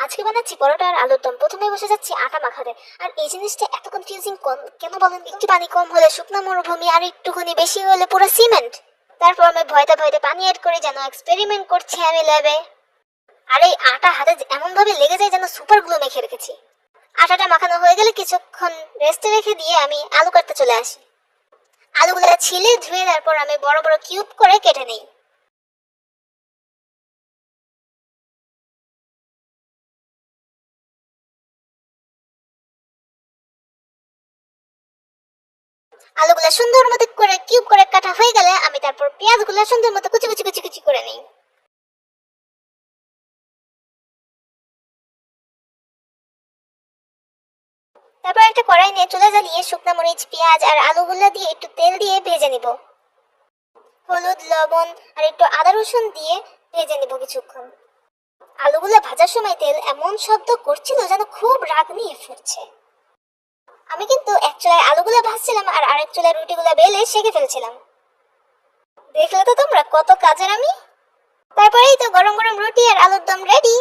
আজকে বানাচ্ছি পরোটা আর আলুর দম। প্রথমে বসে যাচ্ছি আটা মাখাতে। আর এই জিনিসটা এত কনফিউজিং কেন বলেন? একটু পানি কম হলে শুকনো মরুভূমি, আর একটুখানি বেশি হলে পুরো সিমেন্ট। তারপর আমি ভয়তে ভয়তে পানি অ্যাড করে যেন এক্সপেরিমেন্ট করছি আমি ল্যাবে। আর এই আটা হাতে এমন ভাবে লেগে যায় যেন সুপার গ্লু মেখে রেখেছি। আটাটা মাখানো হয়ে গেলে কিছুক্ষণ রেস্টে রেখে দিয়ে আমি আলু কাটতে চলে আসি। আলুগুলো ছিলে ধুয়ে তারপর আমি বড় বড় কিউব করে কেটে নিই। আলুগুলা সুন্দর মতো করে কিউব করে কাটা হয়ে গেলে আমি তারপর পেঁয়াজগুলা সুন্দর মতো কুচি কুচি কুচি কুচি করে নিই। তারপর একটা কড়াই নিয়ে চুলা জ্বালিয়ে শুকনো মরিচ, পেঁয়াজ আর আলুগুলা দিয়ে একটু তেল দিয়ে ভেজে নিব। হলুদ, লবণ আর একটু আদা রসুন দিয়ে ভেজে নিব কিছুক্ষণ। আলুগুলা ভাজার সময় তেল এমন শব্দ করছিল যেন খুব রাগ নিয়ে ফুটছে। আমি কিন্তু এক চুলায় আলুগুলা ভাজছিলাম আর আরেক চুলায় রুটিগুলা বেলে সেঁকে ফেলছিলাম। দেখলে তো তোমরা কত কাজের আমি। তারপরেই তো গরম গরম রুটি আর আলুর দম রেডি।